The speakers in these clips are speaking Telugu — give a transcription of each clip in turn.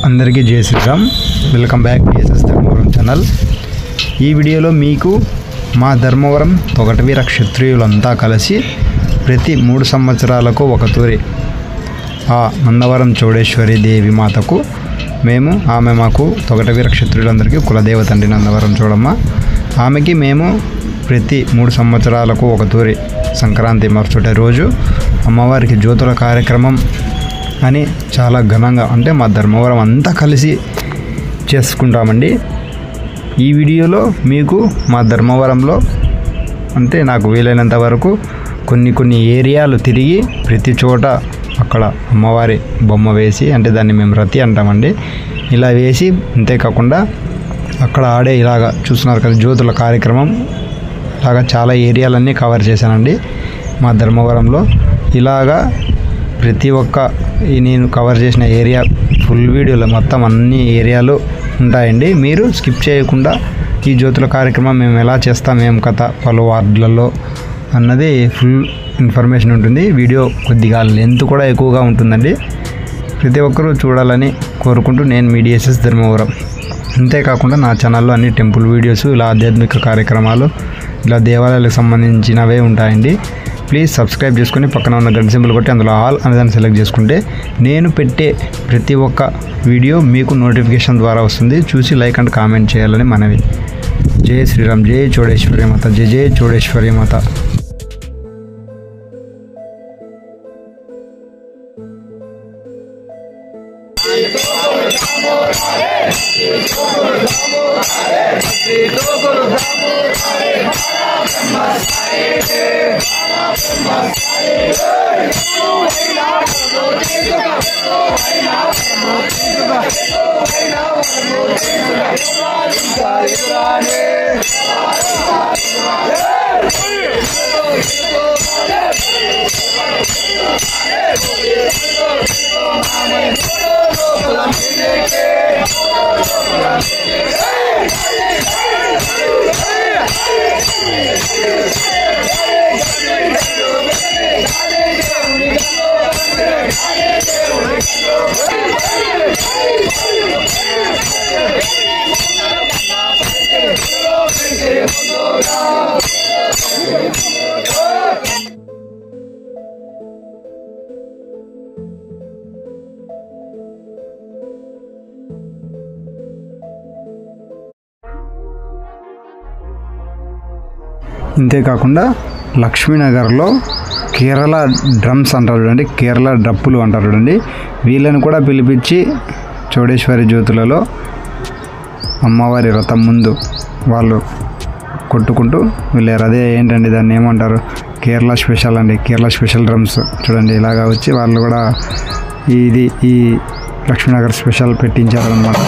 అందరికీ జై Shriram. Welcome back TSS Dharmavaram channel. ఈ వీడియోలో మీకు మా ధర్మవరం తొగటవీర క్షత్రియులంతా కలిసి ప్రతి 3 సంవత్సరాలకు ఒక తూరి ఆ నందవరం చౌడేశ్వరి దేవి మాతకు ఆమె మాకు తొగటవీర క్షత్రియులందరికీ కులదేవత అండి నందవరం చూడమ్మ. ఆమెకి మేము ప్రతి 3 సంవత్సరాలకు ఒక తూరి సంక్రాంతి మరుసటి రోజు అమ్మవారికి జ్యోతుల కార్యక్రమం అని చాలా ఘనంగా అంటే మా ధర్మవరం అంతా కలిసి చేసుకుంటామండి. ఈ వీడియోలో మీకు మా ధర్మవరంలో అంటే నాకు వీలైనంత వరకు కొన్ని ఏరియాలు తిరిగి ప్రతి చోట అక్కడ అమ్మవారి బొమ్మ వేసి అంటే దాన్ని మేము రతి అంటామండి, ఇలా వేసి అంతేకాకుండా అక్కడ ఆడే ఇలాగా చూస్తున్నారు కదా జ్యోతుల కార్యక్రమం, ఇలాగా చాలా ఏరియాలన్నీ కవర్ చేశానండి మా ధర్మవరంలో. ఇలాగా ప్రతి ఒక్క నేను కవర్ చేసిన ఏరియా ఫుల్ వీడియోలో మొత్తం అన్ని ఏరియాలు ఉంటాయండి. మీరు స్కిప్ చేయకుండా ఈ జ్యోతుల కార్యక్రమం మేము ఎలా చేస్తాం, ఏం కథ, పలు వార్డులలో అన్నది ఫుల్ ఇన్ఫర్మేషన్ ఉంటుంది. వీడియో కొద్దిగా లెంత్ కూడా ఎక్కువగా ఉంటుందండి. ప్రతి ఒక్కరూ చూడాలని కోరుకుంటూ నేను మీ టీఎస్ఎస్ ధర్మవరం. అంతేకాకుండా నా ఛానల్లో అన్ని టెంపుల్ వీడియోస్, ఇలా ఆధ్యాత్మిక కార్యక్రమాలు, ఇలా దేవాలయాలకు సంబంధించినవే ఉంటాయండి. ప్లీజ్ సబ్స్క్రైబ్ చేసుకొని పక్కన ఉన్న గంట సింబల్ కొట్టి అందులో ఆల్ అనేదాన్ని సెలెక్ట్ చేసుకుంటే నేను పెట్టే ప్రతి ఒక్క వీడియో మీకు నోటిఫికేషన్ ద్వారా వస్తుంది. చూసి లైక్ అండ్ కామెంట్ చేయాలని మనవి. జై శ్రీరామ్. జై చౌడేశ్వరి మాత. జై జై చౌడేశ్వరి మాత. ఇంతేకాకుండా లక్ష్మీనగర్లో కేరళ డ్రమ్స్ అంటారు చూడండి, కేరళ డప్పులు అంటారు చూడండి, వీళ్ళని కూడా పిలిపించి చౌడేశ్వరి జ్యోతులలో అమ్మవారి రథం ముందు వాళ్ళు కొట్టుకుంటూ వెళ్ళారు. అదే ఏంటండి దాన్ని ఏమంటారు, కేరళ స్పెషల్ అండి, కేరళ స్పెషల్ డ్రమ్స్ చూడండి. ఇలాగా వచ్చి వాళ్ళు కూడా ఈ లక్ష్మీనగర్ స్పెషల్ పెట్టించారనమాట.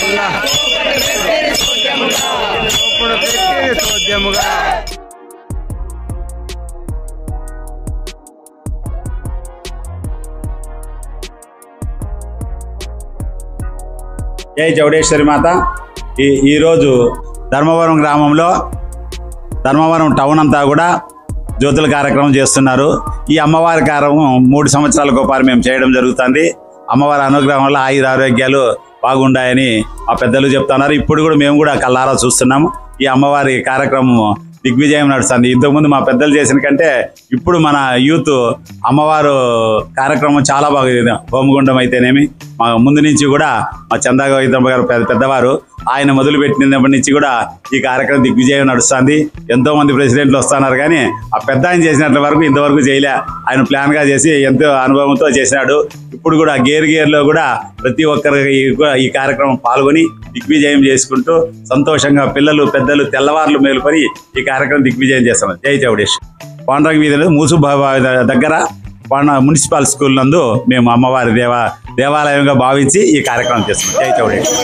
జై చౌడేశ్వరి మాత. ఈరోజు ధర్మవరం గ్రామంలో ధర్మవరం టౌన్ అంతా కూడా జ్యోతుల కార్యక్రమం చేస్తున్నారు. ఈ అమ్మవారి కార్యక్రమం 3 సంవత్సరాలకు ఒకసారి మేము చేయడం జరుగుతుంది. అమ్మవారి అనుగ్రహం వల్ల ఆరోగ్యాలు బాగుండాయని మా పెద్దలు చెప్తున్నారు. ఇప్పుడు కూడా మేము కూడా కళ్ళారా చూస్తున్నాము. ఈ అమ్మవారి కార్యక్రమం దిగ్విజయం నడుస్తుంది. ఇంతకుముందు మా పెద్దలు చేసిన కంటే ఇప్పుడు మన యూత్ అమ్మవారు కార్యక్రమం చాలా బాగా, హోమగుండం అయితేనేమి మా ముందు నుంచి కూడా మా చందా గోవిందమ్మ గారు పెద్దవారు ఆయన మొదలుపెట్టినప్పటి నుంచి కూడా ఈ కార్యక్రమం దిగ్విజయం నడుస్తుంది. ఎంతో మంది ప్రెసిడెంట్లు వస్తున్నారు కానీ ఆ పెద్ద ఆయన చేసినట్ల వరకు ఇంతవరకు చేయలే. ఆయన ప్లాన్గా చేసి ఎంతో అనుభవంతో చేసినాడు. ఇప్పుడు కూడా గేర్లో కూడా ప్రతి ఒక్కరు ఈ కార్యక్రమం పాల్గొని దిగ్విజయం చేసుకుంటూ సంతోషంగా పిల్లలు పెద్దలు తెల్లవార్లు మేలుకొని ఈ కార్యక్రమం దిగ్విజయం చేస్తున్నారు. జై చౌడేశ్వరి. పాండ్రంగ వీధిలో మూసుబాబా దగ్గర మున్సిపల్ స్కూల్ నందు మేము అమ్మవారి దేవాలయంగా భావించి ఈ కార్యక్రమం చేస్తున్నాం. జై చౌడేశ్వరి.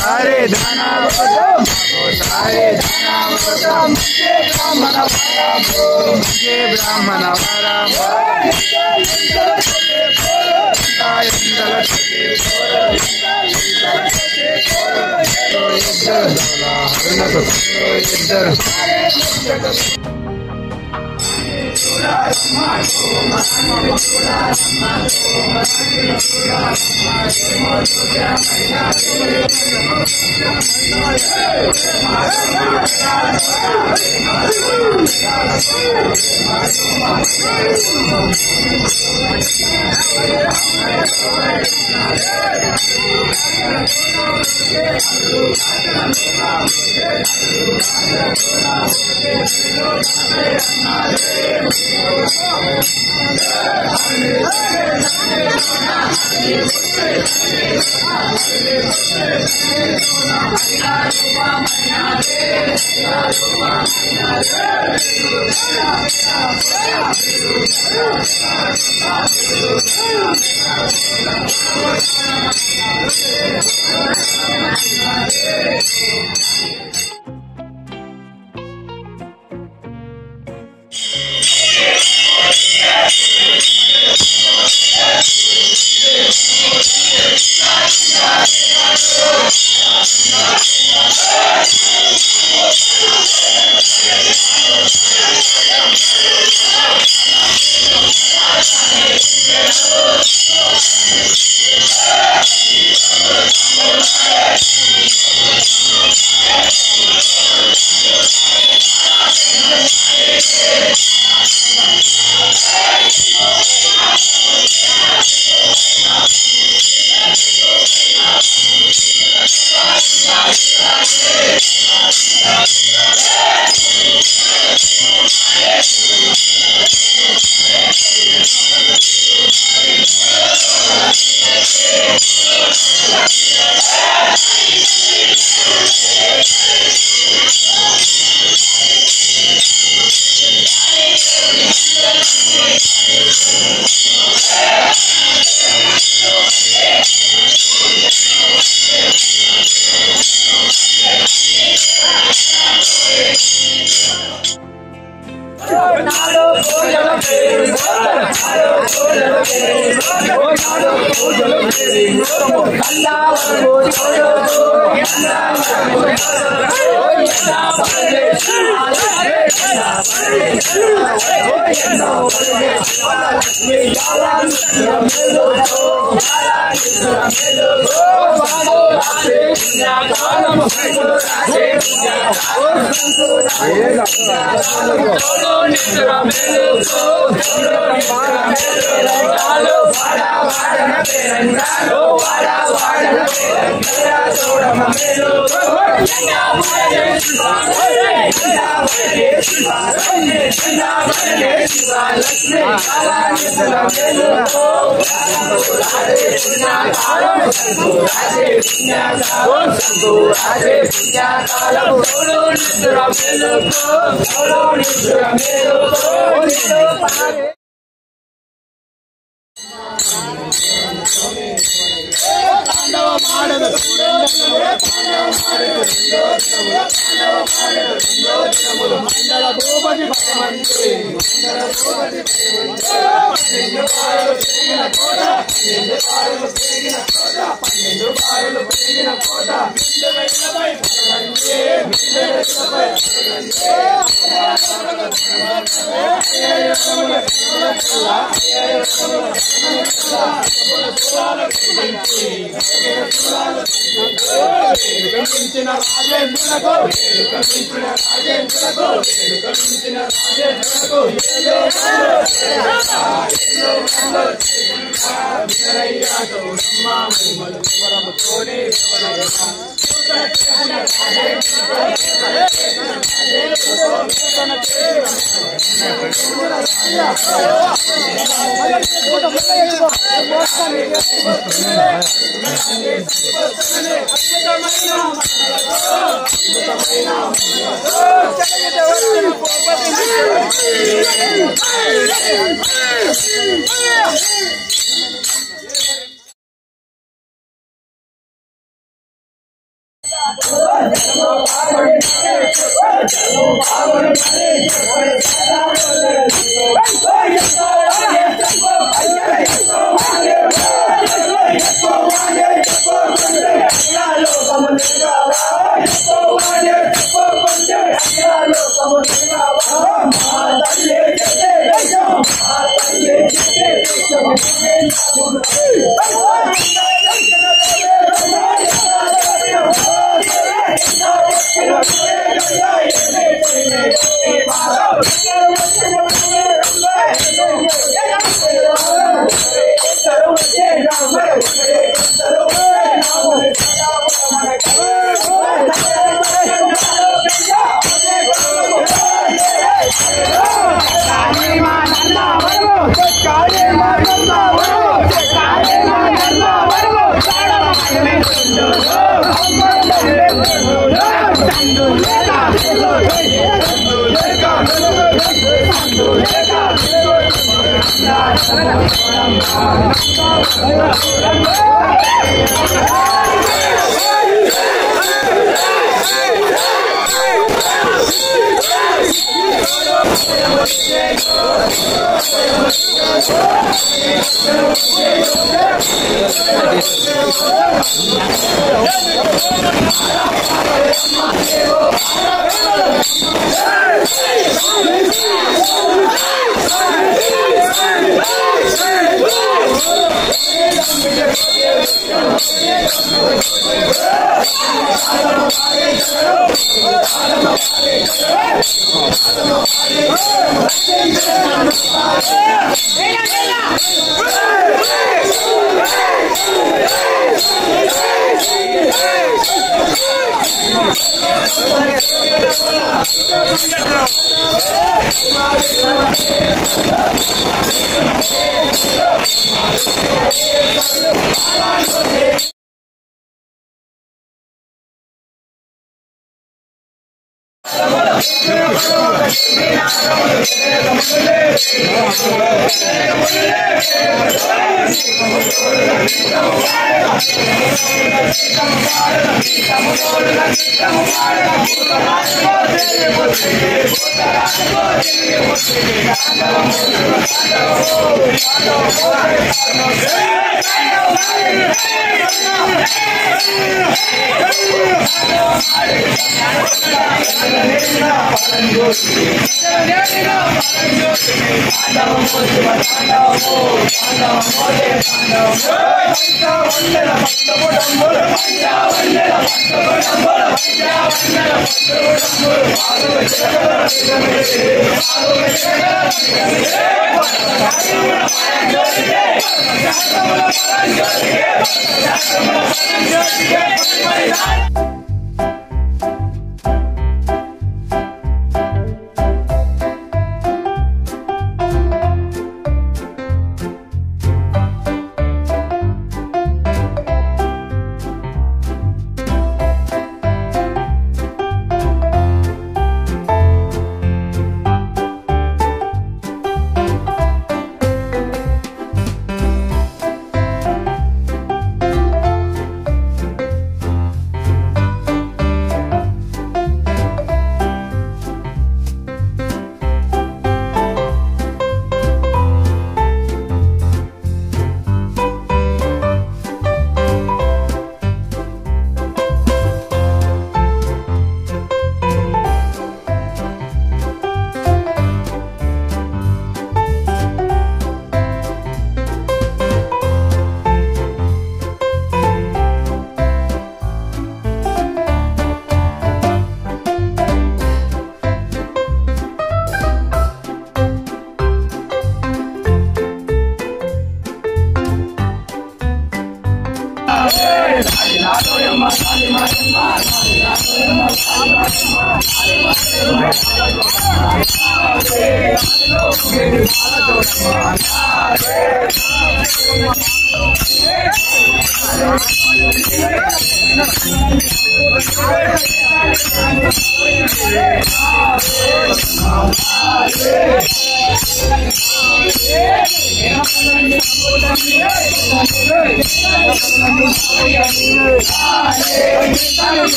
सारे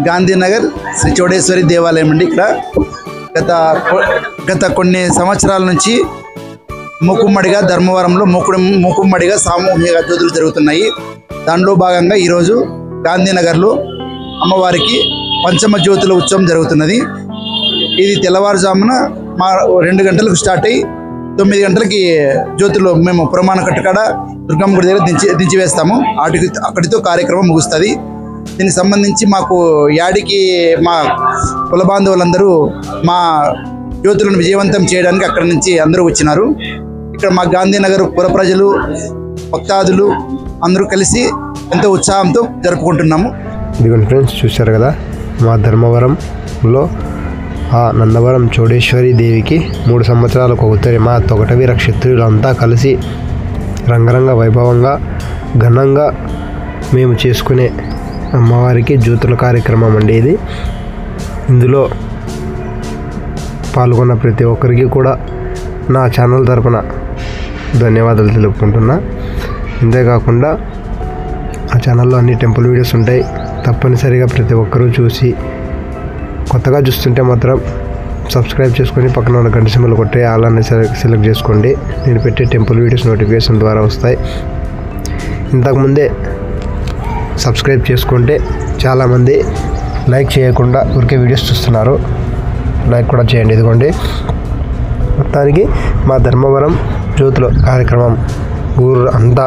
గాంధీనగర్ శ్రీ చౌడేశ్వరి దేవాలయం అండి. ఇక్కడ గత కొన్ని సంవత్సరాల నుంచి మూకుమ్మడిగా ధర్మవరంలో మూకుమ్మడిగా సామూహిక జ్యోతులు జరుగుతున్నాయి. దానిలో భాగంగా ఈరోజు గాంధీనగర్లో అమ్మవారికి పంచమ జ్యోతుల ఉత్సవం జరుగుతున్నది. ఇది తెల్లవారుజామున 2 గంటలకు స్టార్ట్ అయ్యి 9 గంటలకి జ్యోతులు మేము పురమాణ కట్టుకాడ దుర్గమ్మ గుడి దగ్గర దించి వేస్తాము. అక్కడితో కార్యక్రమం ముగుస్తుంది. దీనికి సంబంధించి మాకు యాడికి మా కుల బాంధవులందరూ మా జ్యోతులను విజయవంతం చేయడానికి అక్కడి నుంచి అందరూ వచ్చినారు. ఇక్కడ మా గాంధీనగర్ పుర ప్రజలు భక్తాదులు అందరూ కలిసి ఎంతో ఉత్సాహంతో జరుపుకుంటున్నాము. ఇదిగోండి ఫ్రెండ్స్, చూశారు కదా మా ధర్మవరంలో ఆ నందవరం చౌడేశ్వరి దేవికి 3 సంవత్సరాలకు ఒకసారి మా తొగటవీర క్షత్రియులంతా కలిసి రంగరంగ వైభవంగా ఘనంగా మేము చేసుకునే అమ్మవారికి జ్యోతుల కార్యక్రమం అండి ఇది. ఇందులో పాల్గొన్న ప్రతి ఒక్కరికి కూడా నా ఛానల్ తరపున ధన్యవాదాలు తెలుపుకుంటున్నా. ఇంతేకాకుండా ఆ ఛానల్లో అన్ని టెంపుల్ వీడియోస్ ఉంటాయి, తప్పనిసరిగా ప్రతి ఒక్కరూ చూసి కొత్తగా చూస్తుంటే మాత్రం సబ్స్క్రైబ్ చేసుకొని పక్కన ఉన్న గంట సింబల్ కొట్టి అలానే సెలెక్ట్ చేసుకోండి. నేను పెట్టే టెంపుల్ వీడియోస్ నోటిఫికేషన్ ద్వారా వస్తాయి. ఇంతకుముందే సబ్స్క్రైబ్ చేసుకుంటే చాలామంది లైక్ చేయకుండా ఊరికే వీడియోస్ చూస్తున్నారు, లైక్ కూడా చేయండి. ఇదిగోండి, మొత్తానికి మా ధర్మవరం జ్యోతుల కార్యక్రమం ఊరు అంతా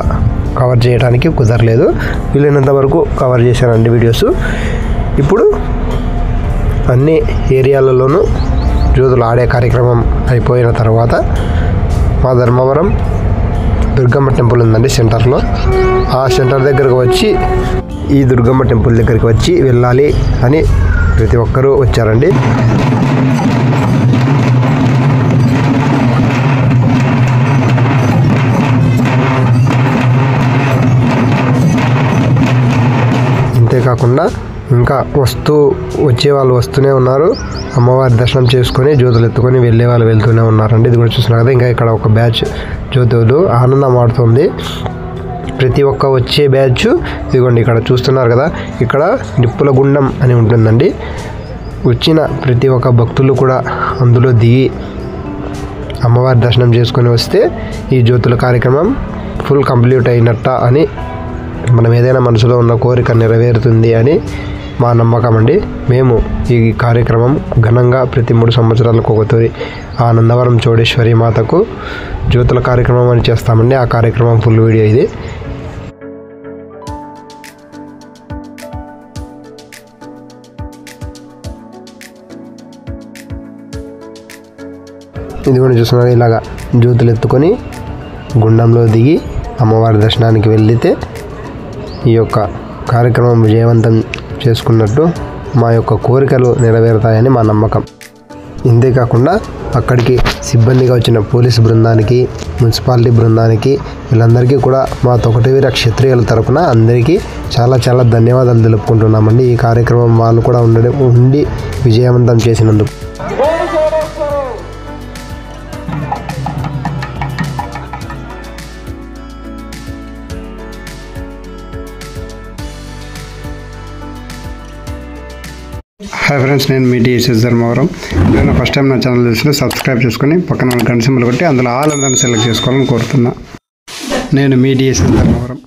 కవర్ చేయడానికి కుదరలేదు, వీలైనంత వరకు కవర్ చేశానండి వీడియోస్. ఇప్పుడు అన్ని ఏరియాలలోనూ జ్యోతులు ఆడే కార్యక్రమం అయిపోయిన తర్వాత మా ధర్మవరం దుర్గమ్మ టెంపుల్ ఉందండి సెంటర్లో. ఆ సెంటర్ దగ్గరకు వచ్చి ఈ దుర్గమ్మ టెంపుల్ దగ్గరికి వచ్చి వెళ్ళాలి అని ప్రతి ఒక్కరూ వచ్చారండి. అంతేకాకుండా ఇంకా వచ్చే వాళ్ళు వస్తూనే ఉన్నారు, అమ్మవారి దర్శనం చేసుకొని జ్యోతులు ఎత్తుకొని వెళ్ళే వాళ్ళు వెళ్తూనే ఉన్నారండి. ఇది కూడా చూస్తున్నారు కదా, ఇంకా ఇక్కడ ఒక బ్యాచ్ జ్యోతులు ఆనందం ఆడుతుంది. ప్రతి ఒక్క వచ్చే బ్యాచ్ ఇదిగోండి ఇక్కడ చూస్తున్నారు కదా, ఇక్కడ నిప్పుల గుండం అని ఉంటుందండి. వచ్చిన ప్రతి ఒక్క భక్తులు కూడా అందులో దిగి అమ్మవారి దర్శనం చేసుకొని వస్తే ఈ జ్యోతుల కార్యక్రమం ఫుల్ కంప్లీట్ అయినట్ట అని, మనం ఏదైనా మనసులో ఉన్న కోరిక నెరవేరుతుంది అని మా నమ్మకం అండి. మేము ఈ కార్యక్రమం ఘనంగా ప్రతి 3 సంవత్సరాలకు ఒకసారి ఆ నందవరం చౌడేశ్వరి మాతకు జ్యోతుల కార్యక్రమం అని చేస్తామండి. ఆ కార్యక్రమం ఫుల్ వీడియో ఇది. ఇది కూడా చూస్తున్నారు, ఇలాగా జ్యోతులు ఎత్తుకొని గుండంలో దిగి అమ్మవారి దర్శనానికి వెళ్తే ఈ యొక్క కార్యక్రమం విజయవంతం చేసుకున్నట్టు మా యొక్క కోరికలు నెరవేరుతాయని మా నమ్మకం. ఇంతేకాకుండా అక్కడికి సిబ్బందిగా వచ్చిన పోలీసు బృందానికి, మున్సిపాలిటీ బృందానికి, వీళ్ళందరికీ కూడా మా తొగటవీర క్షత్రియుల తరపున అందరికీ చాలా చాలా ధన్యవాదాలు తెలుపుకుంటున్నామండి. ఈ కార్యక్రమం వాళ్ళు కూడా ఉండి విజయవంతం చేసినందుకు. హాయ్ ఫ్రెండ్స్, నేను మీ డిఎస్ఎస్ ధర్మవరం. నేను ఫస్ట్ టైం నా ఛానల్ చూసి సబ్స్క్రైబ్ చేసుకొని పక్కన గంట సింబల్ కొట్టి అందులో ఆల్ అందరిని సెలెక్ట్ చేసుకోవాలని కోరుతున్నా. నేను మీ డిఎస్ఎస్ ధర్మవరం.